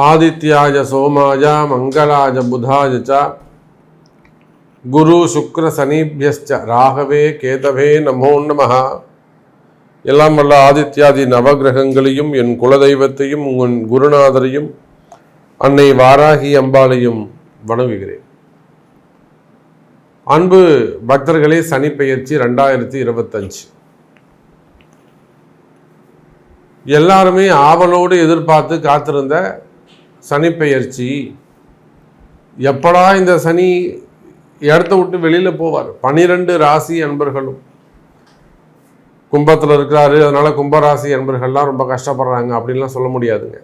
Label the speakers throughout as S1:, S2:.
S1: ஆதித்யாய சோமாய மங்களாய புதாய ச குரு சுக்ர சனிபியஸ்ச ராகவே கேதவே நமோ நமஹ. எல்லாம் வல்ல ஆதித்யாதி நவகிரகங்களையும் என் குலதெய்வத்தையும் உன் குருநாதரையும் அன்னை வாராகி அம்பாளையும் வணங்குகிறேன். அன்பு பக்தர்களே, சனிப்பெயர்ச்சி 2025 எல்லாருமே ஆவலோடு எதிர்பார்த்து காத்திருந்த சனிப்பெயர்ச்சி. எப்படா இந்த சனி இடத்த விட்டு வெளியில் போவார்? 12 ராசி அன்பர்களும் கும்பத்தில் இருக்கிறாரு, அதனால கும்பராசி அன்பர்கள்லாம் ரொம்ப கஷ்டப்படுறாங்க அப்படின்லாம் சொல்ல முடியாதுங்க.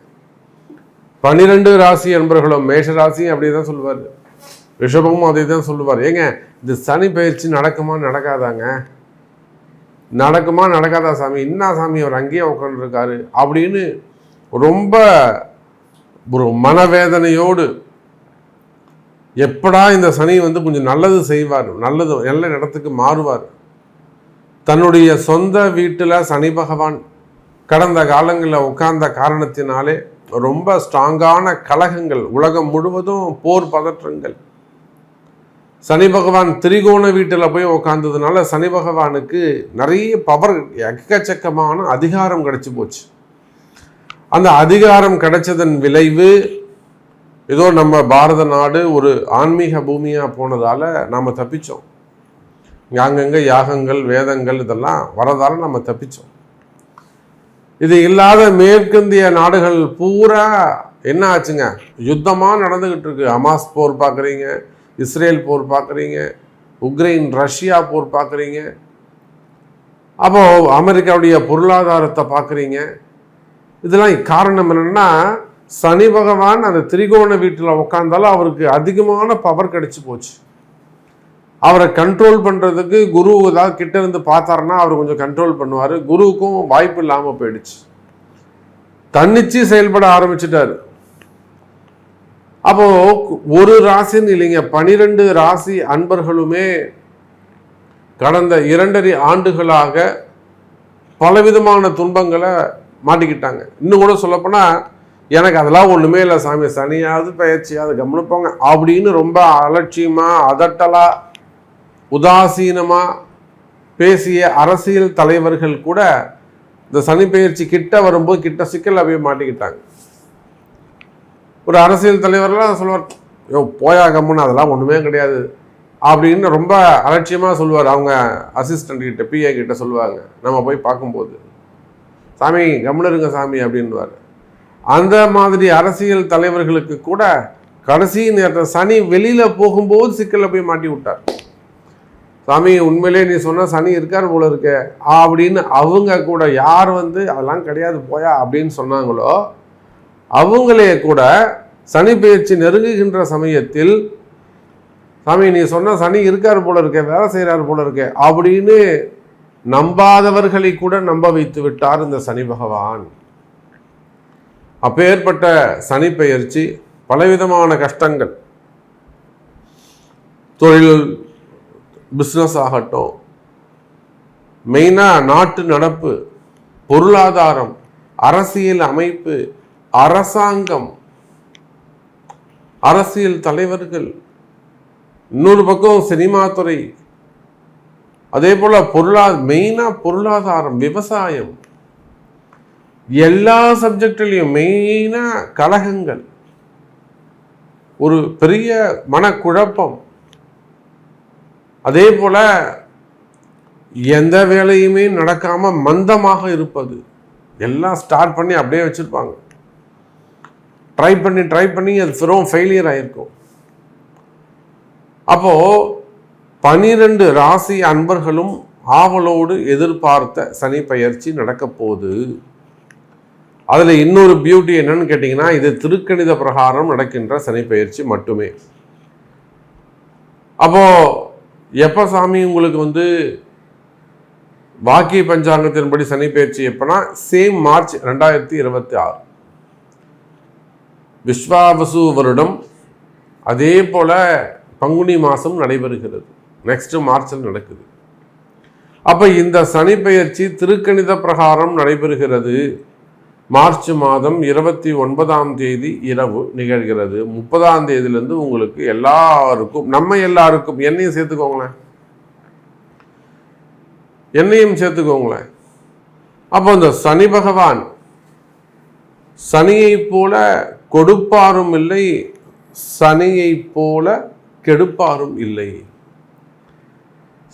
S1: 12 ராசி அன்பர்களும், மேஷ ராசி அப்படி தான் சொல்லுவார், ரிஷபமும் அதை தான் சொல்லுவார். ஏங்க இந்த சனி பயிற்சி நடக்குமா நடக்காதாங்க? நடக்குமா நடக்காதா சாமி? என்ன சாமி அவர் அங்கேயே உட்காந்துருக்காரு அப்படின்னு ரொம்ப ஒரு மனவேதனையோடு எப்படா இந்த சனி கொஞ்சம் நல்லது செய்வார், நல்லது நல்ல இடத்துக்கு மாறுவார். தன்னுடைய சொந்த வீட்டில் சனி பகவான் கடந்த காலங்களில் உட்கார்ந்த காரணத்தினாலே ரொம்ப ஸ்ட்ராங்கான கலகங்கள், உலகம் முழுவதும் போர் பதற்றங்கள். சனி பகவான் திரிகோண வீட்டில் போய் உட்கார்ந்ததுனால சனி பகவானுக்கு நிறைய பவர், எக்கச்சக்கமான அதிகாரம் கிடைச்சி போச்சு. அந்த அதிகாரம் கிடைச்சதன் விளைவு ஏதோ நம்ம பாரத நாடு ஒரு ஆன்மீக பூமியாக போனதால் நாம் தப்பிச்சோம். அங்கங்கே யாகங்கள் வேதங்கள் இதெல்லாம் வரதால நம்ம தப்பிச்சோம். இது இல்லாத மேற்கிந்திய நாடுகள் பூரா என்ன ஆச்சுங்க? யுத்தமாக நடந்துக்கிட்டு இருக்கு. ஹமாஸ் போர் பார்க்குறீங்க, இஸ்ரேல் போர் பார்க்குறீங்க, உக்ரைன் ரஷ்யா போர் பார்க்குறீங்க, அப்போ அமெரிக்காவுடைய பொருளாதாரத்தை பார்க்குறீங்க. இதெல்லாம் காரணம் என்னென்னா, சனி பகவான் அந்த திரிகோண வீட்டில் உட்காந்தாலும் அவருக்கு அதிகமான பவர் கிடைச்சி போச்சு. அவரை கண்ட்ரோல் பண்ணுறதுக்கு குரு ஏதாவது கிட்ட இருந்து பார்த்தாருன்னா அவர் கொஞ்சம் கண்ட்ரோல் பண்ணுவார். குருவுக்கும் வாய்ப்பு இல்லாமல் போயிடுச்சு, தன்னிச்சு செயல்பட ஆரம்பிச்சிட்டாரு. அப்போ ஒரு ராசின்னு இல்லைங்க, 12 ராசி அன்பர்களுமே கடந்த 2.5 ஆண்டுகளாக பலவிதமான துன்பங்களை மாட்டிக்கிட்டாங்க. இன்னும் கூட சொல்லப்போனால் எனக்கு அதெல்லாம் ஒன்றுமே இல்லை சாமி, சனியாவது பயிற்சியாவது கவனிப்போங்க அப்படின்னு ரொம்ப அலட்சியமாக அதட்டலாக உதாசீனமாக பேசிய அரசியல் தலைவர்கள் கூட இந்த சனி பயிற்சி கிட்ட வரும்போது கிட்ட சிக்கல் போய் மாட்டிக்கிட்டாங்க. ஒரு அரசியல் தலைவர்லாம் சொல்லுவார், யோ போயா கம்முன்னு, அதெல்லாம் ஒன்றுமே கிடையாது அப்படின்னு ரொம்ப அலட்சியமாக சொல்லுவார். அவங்க அசிஸ்டண்ட் கிட்ட, பிஏ கிட்ட சொல்லுவாங்க. நம்ம போய் பார்க்கும்போது, சாமி கம்முன்னு இருங்க சாமி அப்படின்வார். அந்த மாதிரி அரசியல் தலைவர்களுக்கு கூட கடைசி நேரத்தில் சனி வெளியில் போகும்போது சிக்கலில் போய் மாட்டி விட்டார். சாமி உண்மையிலே நீ சொன்ன சனி இருக்கார் போல இருக்க அப்படின்னு அவங்க கூட யார் அதெல்லாம் கிடையாது போயா அப்படின்னு சொன்னாங்களோ அவங்களே கூட சனி பயிற்சி நெருங்குகின்ற சமயத்தில், சாமி நீ சொன்ன சனி இருக்கார் போல இருக்க, வேலை செய்கிறார் போல இருக்க அப்படின்னு நம்பாதவர்களை கூட நம்ப வைத்து விட்டார் இந்த சனி பகவான். அப்பேற்பட்ட சனி பயிற்சி பலவிதமான கஷ்டங்கள், தொழில் பிஸ்னஸ் ஆகட்டும், மெயினாக நாட்டு நடப்பு, பொருளாதாரம், அரசியல் அமைப்பு, அரசாங்கம், அரசியல் தலைவர்கள், இன்னொரு பக்கம் சினிமா துறை, அதே போல் மெயினாக பொருளாதாரம், விவசாயம், எல்லா சப்ஜெக்டிலையும் மெயினாக கலகங்கள், ஒரு பெரிய மனக்குழப்பம். அதே போல் எந்த வேலையுமே நடக்காமல் மந்தமாக இருப்பது. எல்லாம் ஸ்டார்ட் பண்ணி அப்படியே வச்சுருப்பாங்க, ட்ரை பண்ணி அது ஃபெயிலியர் ஆகிருக்கும். அப்போது 12 ராசி அன்பர்களும் ஆவலோடு எதிர்பார்த்த சனி பயிற்சி நடக்க போகுது. அதில் இன்னொரு பியூட்டி என்னன்னு கேட்டிங்கன்னா, இது திருக்கணித பிரகாரம் நடக்கின்ற சனி பயிற்சி மட்டுமே. அப்போது எப்போ சாமி உங்களுக்கு வாக்கிய பஞ்சாங்கத்தின்படி சனி பயிற்சி எப்போனா, சேம் மார்ச் 2026 விஸ்வாவசு வருடம். அதே போல் பங்குனி மாதம் நடைபெறுகிறது, நெக்ஸ்ட் மார்ச்சில் நடக்குது. அப்போ இந்த சனி பயிற்சி திருக்கணித பிரகாரம் நடைபெறுகிறது. மார்ச் மாதம் 29ஆம் தேதி இரவு நிகழ்கிறது. 30ஆம் தேதியிலிருந்து உங்களுக்கு எல்லாருக்கும், நம்ம எல்லாருக்கும், என்னையும் சேர்த்துக்கோங்களேன், என்னையும் சேர்த்துக்கோங்களேன். அப்போ இந்த சனி பகவான் சனியை போல கொடுப்பாரும் இல்லை, சனியை போல கெடுப்பாரும் இல்லை.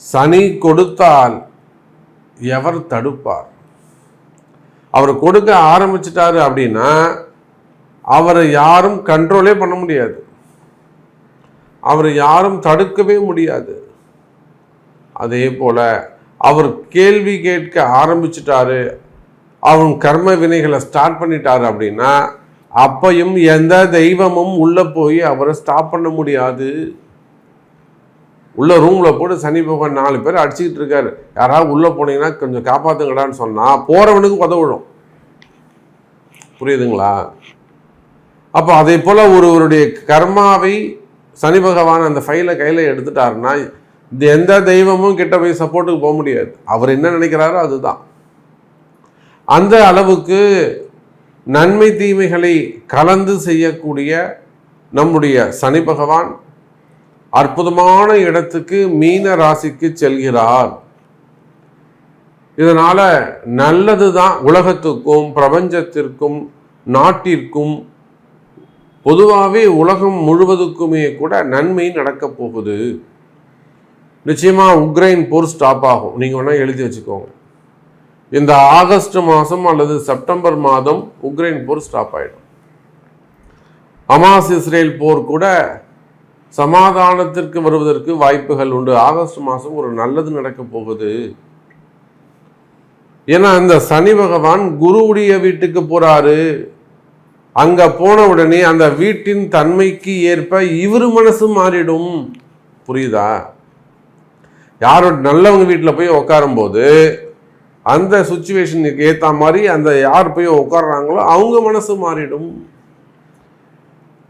S1: சனி கொடுத்தால் எவர் தடுப்பார்? அவர் கொடுக்க ஆரம்பிச்சிட்டாரு அப்படின்னா அவரை யாரும் கண்ட்ரோலே பண்ண முடியாது, அவரை யாரும் தடுக்கவே முடியாது. அதே போல அவர் கேள்வி கேட்க ஆரம்பிச்சிட்டாரு, அவன் கர்ம வினைகளை ஸ்டார்ட் பண்ணிட்டாரு அப்படின்னா அப்பையும் எந்த தெய்வமும் உள்ள போய் அவரை ஸ்டாப் பண்ண முடியாது. உள்ள ரூம்ல போட்டு சனி பகவான் 4 பேர் அடிச்சுக்கிட்டு இருக்காரு, யாராவது உள்ள போனீங்கன்னா கொஞ்சம் காப்பாத்துங்கடான்னு சொன்னா போறவனுக்கு உதவிடும். புரியுதுங்களா? அப்போ அதே போல ஒருவருடைய கர்மாவை சனி பகவான் அந்த ஃபைலை கையில எடுத்துட்டாருன்னா எந்த தெய்வமும் கிட்ட போய் சப்போர்ட்டுக்கு போக முடியாது. அவர் என்ன நினைக்கிறாரோ அதுதான். அந்த அளவுக்கு நன்மை தீமைகளை கலந்து செய்யக்கூடிய நம்முடைய சனி பகவான் அற்புதமான இடத்துக்கு மீன ராசிக்கு செல்கிறார். இதனால நல்லதுதான் உலகத்துக்கும் பிரபஞ்சத்திற்கும் நாட்டிற்கும் பொதுவாகவே உலகம் முழுவதுக்குமே கூட நன்மை நடக்க போகுது. நிச்சயமா உக்ரைன் போர் ஸ்டாப் ஆகும். நீங்க வேணா எழுதி வச்சுக்கோங்க, இந்த ஆகஸ்ட் மாதம் அல்லது செப்டம்பர் மாதம் உக்ரைன் போர் ஸ்டாப் ஆயிடும். ஹமாஸ் இஸ்ரேல் போர் கூட சமாதானத்திற்கு வருவதற்கு வாய்ப்புகள் உண்டு. ஆகஸ்ட் மாதம் ஒரு நல்லது நடக்க போகுது. ஏன்னா அந்த சனி பகவான் குருவுடைய வீட்டுக்கு போறாரு. அங்க போன உடனே அந்த வீட்டின் தன்மைக்கு ஏற்ப இவரு மனசு மாறிடும். புரியுதா? யாரோ நல்லவங்க வீட்டில் போய் உட்காரும் போது அந்த சுச்சுவேஷனுக்கு ஏற்ற மாதிரி அந்த யார் போய் உட்கார்றாங்களோ அவங்க மனசு மாறிடும்.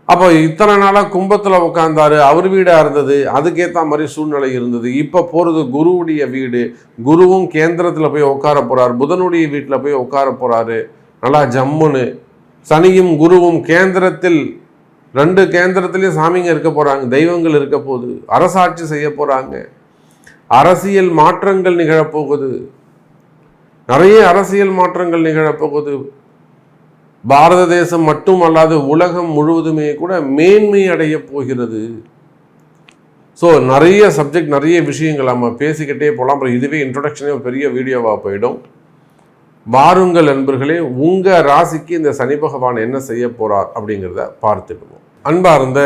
S1: அப்போ இத்தனை நாளாக கும்பத்தில் உட்கார்ந்தாரு, அவர் வீடாக இருந்தது, அதுக்கேற்ற மாதிரி சூழ்நிலை இருந்தது. இப்போ போகிறது குருவுடைய வீடு, குருவும் கேந்திரத்தில் போய் உட்கார போகிறார், புதனுடைய வீட்டில் போய் உட்கார போகிறாரு. நல்லா ஜம்முன்னு சனியும் குருவும் கேந்திரத்தில், 2 கேந்திரத்திலையும் சாமிங்க இருக்க போகிறாங்க, தெய்வங்கள் இருக்க போகுது, அரசாட்சி செய்ய போகிறாங்க, அரசியல் மாற்றங்கள் நிகழப்போகுது, நிறைய அரசியல் மாற்றங்கள் நிகழப்போகுது. பாரத தேசம் மட்டும் அல்லாது உலகம் முழுவதுமே கூட மேன்மை அடைய போகிறது. ஸோ நிறைய சப்ஜெக்ட், நிறைய விஷயங்கள் நம்ம பேசிக்கிட்டே போகலாம். அப்புறம் இதுவே இன்ட்ரொடக்ஷனே ஒரு பெரிய வீடியோவாக போயிடும். வாருங்கள் நண்பர்களே, உங்கள் ராசிக்கு இந்த சனி பகவான் என்ன செய்ய போகிறார் அப்படிங்கிறத பார்த்துடுவோம். அன்பார்ந்த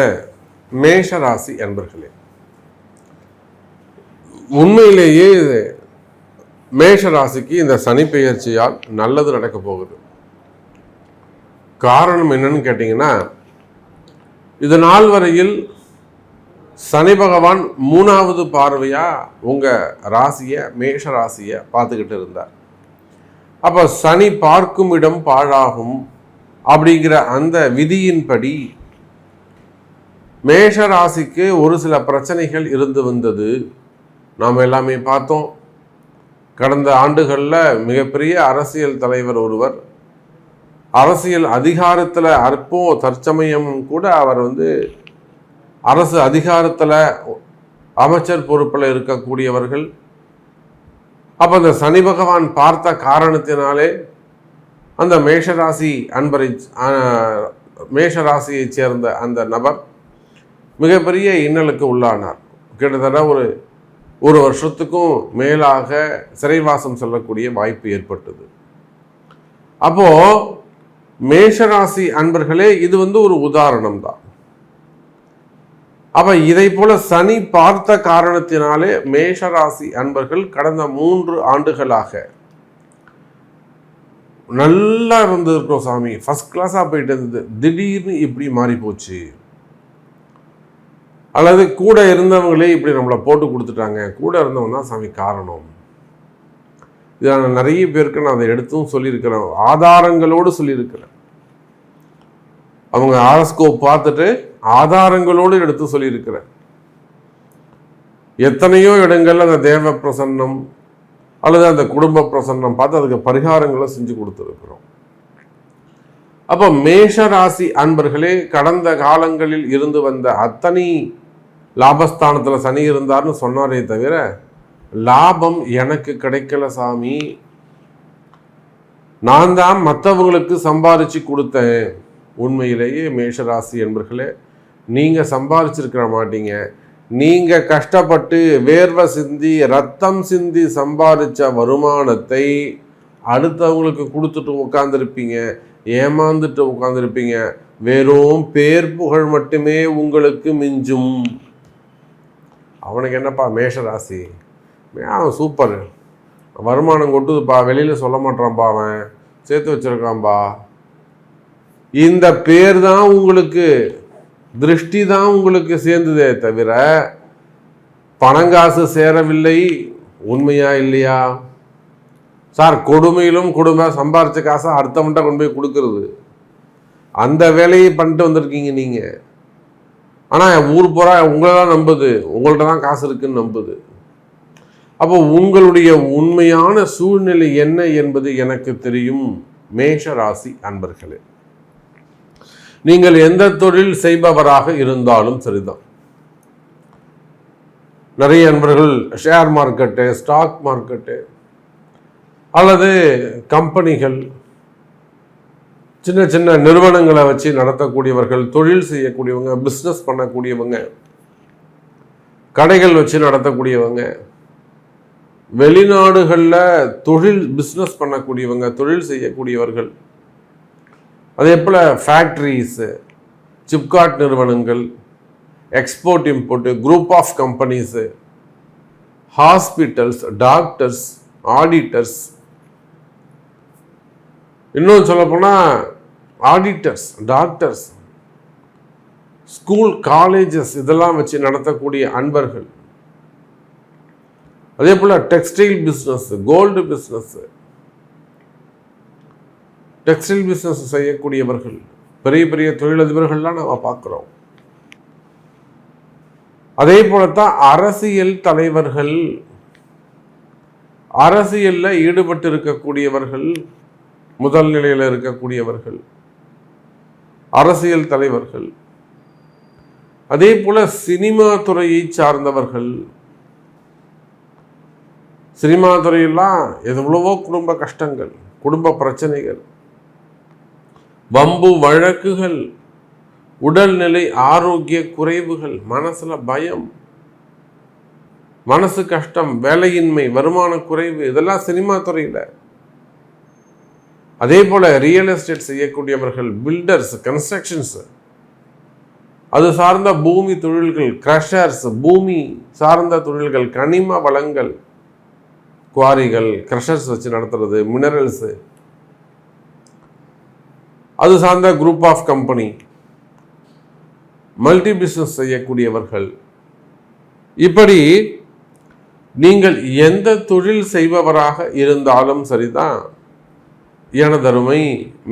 S1: மேஷ ராசி அன்பர்களே, உண்மையிலேயே மேஷ ராசிக்கு இந்த சனி பெயர்ச்சியால் நல்லது நடக்க போகுது. காரணம் என்னன்னு கேட்டிங்கன்னா, இது நாள் வரையில் சனி பகவான் 3வது பார்வையாக உங்கள் ராசியை, மேஷ ராசியை பார்த்துக்கிட்டு இருந்தார். அப்போ சனி பார்க்கும் இடம் பாழாகும் அப்படிங்கிற அந்த விதியின்படி மேஷ ராசிக்கு ஒரு சில பிரச்சனைகள் இருந்து வந்தது. நாம் எல்லாமே பார்த்தோம். கடந்த ஆண்டுகளில் மிகப்பெரிய அரசியல் தலைவர் ஒருவர் அரசியல் அதிகாரத்தில் தற்சமயம் கூட அவர் அரசு அதிகாரத்தில் அமைச்சர் பொறுப்பில் இருக்கக்கூடியவர்கள். அப்போ அந்த சனி பகவான் பார்த்த காரணத்தினாலே அந்த மேஷராசியை சேர்ந்த அந்த நபர் மிகப்பெரிய இன்னலுக்கு உள்ளானார். கிட்டத்தட்ட ஒரு வருஷத்துக்கும் மேலாக சிறைவாசம் செல்லக்கூடிய வாய்ப்பு ஏற்பட்டது. அப்போ மேஷராசி அன்பர்களே, இது ஒரு உதாரணம் தான். அப்ப இதை போல சனி பார்த்த காரணத்தினாலே மேஷராசி அன்பர்கள் கடந்த 3 ஆண்டுகளாக நல்லா இருந்திருக்கோம் சாமி, ஃபர்ஸ்ட் கிளாஸா போயிட்டு இருந்தது, திடீர்னு இப்படி மாறி போச்சு, அல்லது கூட இருந்தவங்களே இப்படி நம்மளை போட்டு கொடுத்துட்டாங்க, கூட இருந்தவங்க தான் சாமி காரணம். இதை நான் நிறைய பேருக்கு நான் அதை எடுத்தும் சொல்லியிருக்கிறேன், ஆதாரங்களோடு சொல்லியிருக்கிறேன். அவங்க ஆரோஸ்கோப் பார்த்துட்டு ஆதாரங்களோடு எடுத்து சொல்லியிருக்கிறேன். எத்தனையோ இடங்கள்ல அந்த தேவ பிரசன்னம் அல்லது அந்த குடும்ப பிரசன்னம் பார்த்து அதுக்கு பரிகாரங்களை செஞ்சு கொடுத்துருக்குறோம். அப்போ மேஷ ராசி அன்பர்களே, கடந்த காலங்களில் இருந்து வந்த அத்தனை லாபஸ்தானத்தில் சனி இருந்தார்னு சொன்னாரே தவிர லாபம் எனக்கு கிடைக்கல சாமி, நான் தான் மற்றவங்களுக்கு சம்பாரிச்சு கொடுத்தேன். உண்மையிலேயே மேஷராசி என்பர்களே, நீங்கள் சம்பாரிச்சிருக்க மாட்டீங்க. நீங்கள் கஷ்டப்பட்டு வேர்வை சிந்தி ரத்தம் சிந்தி சம்பாதிச்ச வருமானத்தை அடுத்தவங்களுக்கு கொடுத்துட்டு உட்காந்துருப்பீங்க, ஏமாந்துட்டு உட்காந்துருப்பீங்க. வெறும் பேர் புகழ் மட்டுமே உங்களுக்கு மிஞ்சும். அவனுக்கு என்னப்பா மேஷராசி, அவன் சூப்பர் வருமானம் கொட்டுதுப்பா, வெளியில் சொல்ல மாட்டான்ப்பா, அவன் சேர்த்து வச்சிருக்கான்பா. இந்த பேர் தான் உங்களுக்கு, திருஷ்டி தான் உங்களுக்கு சேர்ந்ததே தவிர பணங்காசு சேரவில்லை. உண்மையா இல்லையா சார்? கொடுமையிலும் கொடுமை, சம்பாரிச்ச காசை அடுத்தவன்ட்ட கொண்டு போய் கொடுக்கறது, அந்த வேலையை பண்ணிட்டு வந்திருக்கீங்க நீங்கள். ஆனால் ஊர் பூரா உங்களை தான் நம்புது, உங்கள்கிட்ட தான் காசு இருக்குன்னு நம்புது. அப்போ உங்களுடைய உண்மையான சூழ்நிலை என்ன என்பது எனக்கு தெரியும். மேஷ ராசி அன்பர்களே, நீங்கள் எந்த தொழில் செய்பவராக இருந்தாலும் சரிதான். நிறைய அன்பர்கள் ஷேர் மார்க்கெட்டு, ஸ்டாக் மார்க்கெட்டு அல்லது கம்பெனிகள், சின்ன சின்ன நிறுவனங்களை வச்சு நடத்தக்கூடியவர்கள், தொழில் செய்யக்கூடியவங்க, பிஸ்னஸ் பண்ணக்கூடியவங்க, கடைகள் வச்சு நடத்தக்கூடியவங்க, வெளிநாடுகளில் தொழில் பிஸ்னஸ் பண்ணக்கூடியவங்க, தொழில் செய்யக்கூடியவர்கள், அதே போல் ஃபேக்ட்ரிஸு, சிப்காட் நிறுவனங்கள், export import, group of companies, hospitals, doctors, auditors, இன்னும் சொல்லப்போனால் ஆடிட்டர்ஸ், டாக்டர்ஸ், ஸ்கூல், காலேஜஸ் இதெல்லாம் வச்சு நடத்தக்கூடிய அன்பர்கள், அதே போல் textile business, gold business, textile business செய்யக்கூடியவர்கள், பெரிய பெரிய தொழிலதிபர்கள்லாம் நம்ம பார்க்குறோம். அதே போலத்தான் அரசியல் தலைவர்கள், அரசியலில் ஈடுபட்டு இருக்கக்கூடியவர்கள், முதல் நிலையில் இருக்கக்கூடியவர்கள், அரசியல் தலைவர்கள், அதே போல சினிமா துறையை சார்ந்தவர்கள். சினிமா துறையெல்லாம் எவ்வளவோ குடும்ப கஷ்டங்கள், குடும்ப பிரச்சனைகள், வம்பு வழக்குகள், உடல்நிலை ஆரோக்கிய குறைவுகள், மனசுல பயம், மனசு கஷ்டம், வேலையின்மை, வருமான குறைவு, இதெல்லாம் சினிமா துறையில். அதே போல ரியல் எஸ்டேட் செய்யக்கூடியவர்கள், பில்டர்ஸ், கன்ஸ்ட்ரக்ஷன்ஸ், அது சார்ந்த பூமி தொழில்கள், கிரஷர்ஸ், பூமி சார்ந்த தொழில்கள், கனிம வளங்கள், குவாரிகள், கிரஷர்ஸ் வச்சு நடத்துறது, மினரல்ஸு, அது சார்ந்த group of company, multi business செய்யக்கூடியவர்கள். இப்படி நீங்கள் எந்த தொழில் செய்பவராக இருந்தாலும் சரிதான் எனதருமை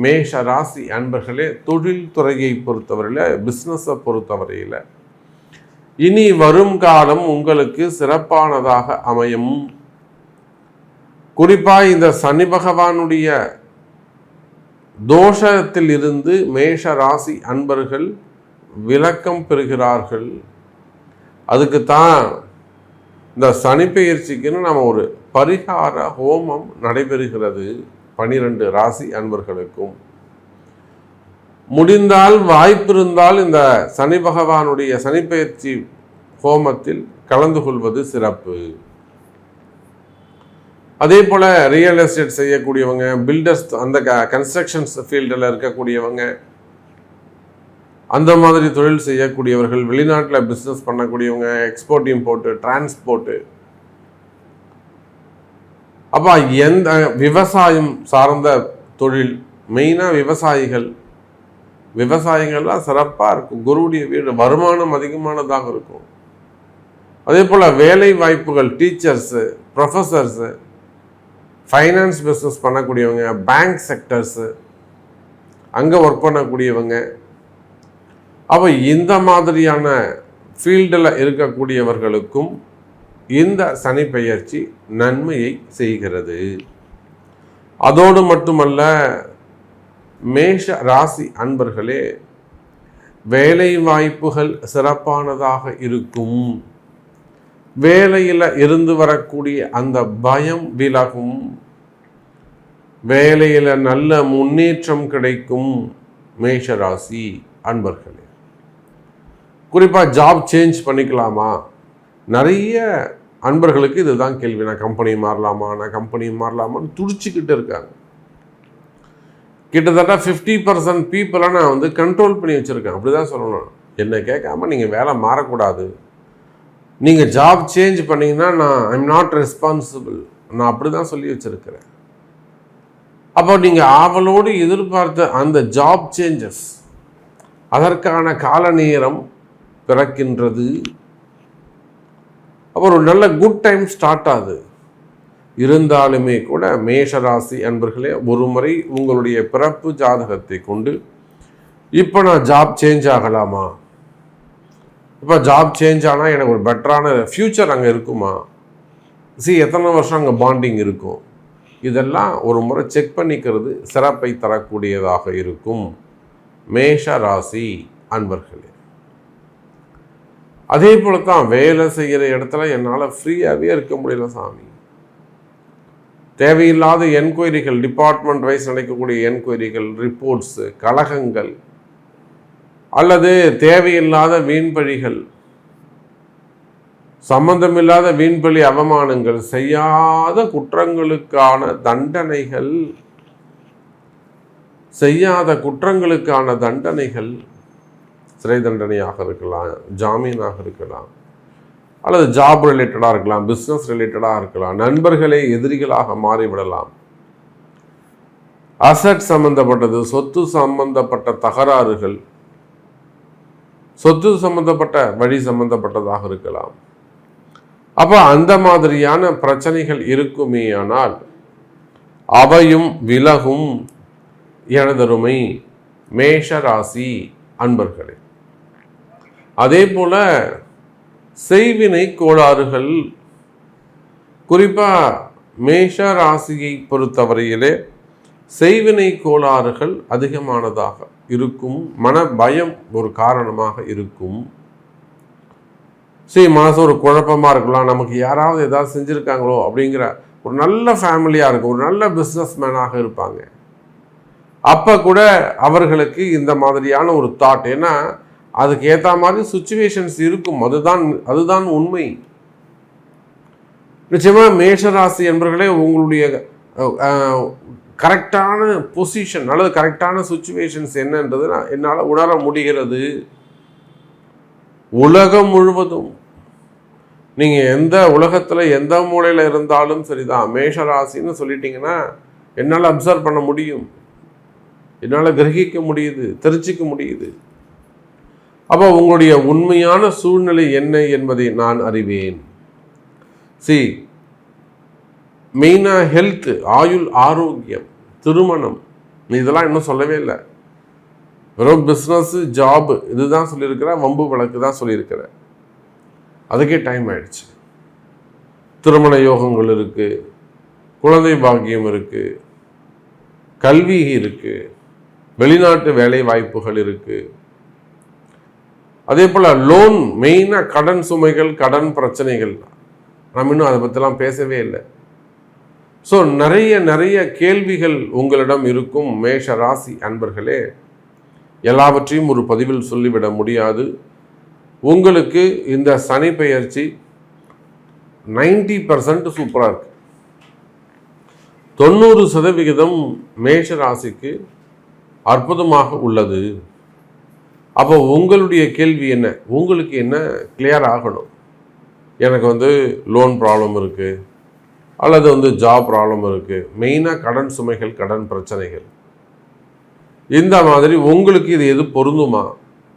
S1: மேஷ ராசி அன்பர்களே, தொழில் துறையை பொறுத்தவரையில், பிஸ்னஸை பொறுத்தவரையில் இனி வரும் காலம் உங்களுக்கு சிறப்பானதாக அமையும். குறிப்பாக இந்த சனி பகவானுடைய தோஷத்தில் இருந்து மேஷ ராசி அன்பர்கள் விளக்கம் பெறுகிறார்கள். அதுக்குத்தான் இந்த சனி பெயர்ச்சிக்குன்னு நம்ம ஒரு பரிகார ஹோமம் நடைபெறுகிறது 12 ராசி அன்பர்களுக்கும். முடிந்தால், வாய்ப்பு இருந்தால் இந்த சனி பகவானுடைய சனி பெயர்ச்சி ஹோமத்தில் கலந்து கொள்வது சிறப்பு. அதே போல் ரியல் எஸ்டேட் செய்யக்கூடியவங்க, பில்டர்ஸ், அந்த கன்ஸ்ட்ரக்ஷன்ஸ் ஃபீல்டில் இருக்கக்கூடியவங்க, அந்த மாதிரி தொழில் செய்யக்கூடியவர்கள், வெளிநாட்டில் பிஸ்னஸ் பண்ணக்கூடியவங்க, எக்ஸ்போர்ட் இம்போர்ட்டு, டிரான்ஸ்போர்ட்டு, அப்போ எந்த விவசாயம் சார்ந்த தொழில், மெயினாக விவசாயிகள்லாம் சிறப்பாக இருக்கும். குருவுடைய வீடு, வருமானம் அதிகமானதாக இருக்கும். அதே போல் வேலை வாய்ப்புகள், டீச்சர்ஸு, ப்ரொஃபஸர்ஸு, ஃபைனான்ஸ் பிஸ்னஸ் பண்ணக்கூடியவங்க, பேங்க் செக்டர்ஸு, அங்கே ஒர்க் பண்ணக்கூடியவங்க, அப்போ இந்த மாதிரியான ஃபீல்டில் இருக்கக்கூடியவர்களுக்கும் இந்த சனி பெயர்ச்சி நன்மையை செய்கிறது. அதோடு மட்டுமல்ல, மேஷ ராசி அன்பர்களே, வேலை வாய்ப்புகள் சிறப்பானதாக இருக்கும். வேலையில் இருந்து வரக்கூடிய அந்த பயம் விலகும். வேலையில் நல்ல முன்னேற்றம் கிடைக்கும். மேஷராசி அன்பர்களே, குறிப்பாக ஜாப் சேஞ்ச் பண்ணிக்கலாமா? நிறைய அன்பர்களுக்கு இதுதான் கேள்வி. நான் கம்பெனி மாறலாமான்னு துடிச்சுக்கிட்டு இருக்காங்க. கிட்டத்தட்ட 50% பீப்புளை நான் வந்து கண்ட்ரோல் பண்ணி வச்சுருக்கேன். அப்படி தான் சொல்லணும். என்னை கேட்காம நீங்கள் வேலை மாறக்கூடாது. நீங்கள் ஜாப் சேஞ்ச் பண்ணிங்கன்னா ஐம் நாட் ரெஸ்பான்சிபிள். நான் அப்படி தான் சொல்லி வச்சுருக்கிறேன். அப்போ நீங்கள் ஆவலோடு எதிர்பார்த்த அந்த ஜாப் சேஞ்சஸ், அதற்கான கால நேரம் பிறக்கின்றது. அப்புறம் ஒரு நல்ல குட் டைம் ஸ்டார்ட் ஆகுது. இருந்தாலுமே கூட மேஷராசி அன்பர்களே, ஒரு முறை உங்களுடைய பிறப்பு ஜாதகத்தை கொண்டு இப்போ நான் ஜாப் சேஞ்ச் ஆகலாமா, இப்போ ஜாப் சேஞ்ச் ஆனால் எனக்கு ஒரு பெட்டரான ஃப்யூச்சர் அங்கே இருக்குமா, எத்தனை வருஷம் அங்கே பாண்டிங் இருக்கும், இதெல்லாம் ஒரு முறை செக் பண்ணிக்கிறது சிறப்பை தரக்கூடியதாக இருக்கும். மேஷ ராசி அன்பர்களே, அதே போல தான் வேலை செய்கிற இடத்துல என்னால் ஃப்ரீயாகவே இருக்க முடியல சாமி. தேவையில்லாத என்கொயரிகள், டிபார்ட்மெண்ட் வைஸ் நடக்கக்கூடிய என்கொயரிகள், ரிப்போர்ட்ஸு, கலகங்கள், அல்லது தேவையில்லாத வீண்பழிகள், சம்பந்தமில்லாத வீண்பழி அவமானங்கள், செய்யாத குற்றங்களுக்கான தண்டனைகள், சிறை தண்டனையாக இருக்கலாம், ஜாமீனாக இருக்கலாம், அல்லது ஜாப் ரிலேட்டடாக இருக்கலாம், பிஸ்னஸ் ரிலேட்டடாக இருக்கலாம், நண்பர்களே எதிரிகளாக மாறிவிடலாம், அசட் சம்பந்தப்பட்டது, சொத்து சம்பந்தப்பட்ட தகராறுகள், சொத்து சம்பந்தப்பட்ட வழி சம்பந்தப்பட்டதாக இருக்கலாம். அப்போ அந்த மாதிரியான பிரச்சனைகள் இருக்குமேயானால் அவையும் விலகும். எனதருமை மேஷராசி அன்பர்களே, அதே போல செய்வினை கோளாறுகள், குறிப்பாக மேஷ ராசியை பொறுத்தவரையிலே செய்வினை கோளாறுகள் அதிகமானதாக இருக்கும். மன பயம் ஒரு காரணமாக இருக்கும். மனசு ஒரு குழப்பமாக இருக்கலாம். நமக்கு யாராவது ஏதாவது செஞ்சுருக்காங்களோ அப்படிங்கிற ஒரு நல்ல ஃபேமிலியாக இருக்கும், ஒரு நல்ல பிஸ்னஸ் மேனாக இருப்பாங்க. அப்போ கூட அவர்களுக்கு இந்த மாதிரியான ஒரு தாட், ஏன்னா அதுக்கு ஏற்ற மாதிரி சுச்சுவேஷன்ஸ் இருக்கும். அதுதான் உண்மை. நிச்சயமாக மேஷராசி என்பவர்களே, உங்களுடைய கரெக்டான பொசிஷன் அல்லது கரெக்டான சுச்சுவேஷன்ஸ் என்னன்றது என்னால் உணர முடிகிறது. உலகம் முழுவதும் நீங்கள் எந்த உலகத்தில் எந்த மூலையில் இருந்தாலும் சரிதான், மேஷராசின்னு சொல்லிட்டீங்கன்னா என்னால் அப்சர்வ் பண்ண முடியும், என்னால் கிரகிக்க முடியுது, தெரிஞ்சிக்க முடியுது. அப்போ உங்களுடைய உண்மையான சூழ்நிலை என்ன என்பதை நான் அறிவேன். மெயினாக ஹெல்த், ஆயுள், ஆரோக்கியம், திருமணம், இதெல்லாம் இன்னும் சொல்லவே இல்லை. வெறும் பிஸ்னஸ், ஜாப் இதுதான் சொல்லியிருக்கிறேன், வம்பு வழக்கு தான் சொல்லியிருக்கிறேன். அதுக்கே டைம் ஆயிடுச்சு. திருமண யோகங்கள் இருக்குது, குழந்தை பாக்கியம் இருக்குது, கல்வி இருக்குது, வெளிநாட்டு வேலை வாய்ப்புகள் இருக்குது. அதே போல் லோன், மெயினாக கடன் சுமைகள், கடன் பிரச்சனைகள், நம்ம இன்னும் அதை பற்றிலாம் பேசவே இல்லை. ஸோ நிறைய கேள்விகள் உங்களிடம் இருக்கும் மேஷ ராசி அன்பர்களே. எல்லாவற்றையும் ஒரு பதிவில் சொல்லிவிட முடியாது. உங்களுக்கு இந்த சனி பெயர்ச்சி 90% சூப்பராக இருக்கு. 90% மேஷ ராசிக்கு அற்புதமாக உள்ளது. அப்போ உங்களுடைய கேள்வி என்ன? உங்களுக்கு என்ன கிளியர் ஆகணும்? எனக்கு லோன் ப்ராப்ளம் இருக்குது, அல்லது ஜாப் ப்ராப்ளம் இருக்குது, மெயினாக கடன் சுமைகள், கடன் பிரச்சனைகள், இந்த மாதிரி உங்களுக்கு இது எது பொருந்துமா,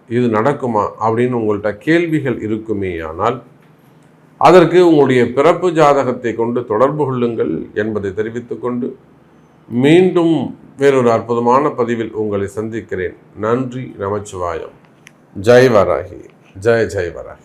S1: இது நடக்குமா அப்படின்னு உங்கள்கிட்ட கேள்விகள் இருக்குமே. ஆனால் அதற்கு உங்களுடைய பிறப்பு ஜாதகத்தை கொண்டு தொடர்பு கொள்ளுங்கள் என்பதை தெரிவித்துக்கொண்டு மீண்டும் வேறொரு அற்புதமான பதிவில் உங்களை சந்திக்கிறேன். நன்றி, நமச்சிவாயம். ஜெய் வராகி, ஜெய் ஜெய் வராகி.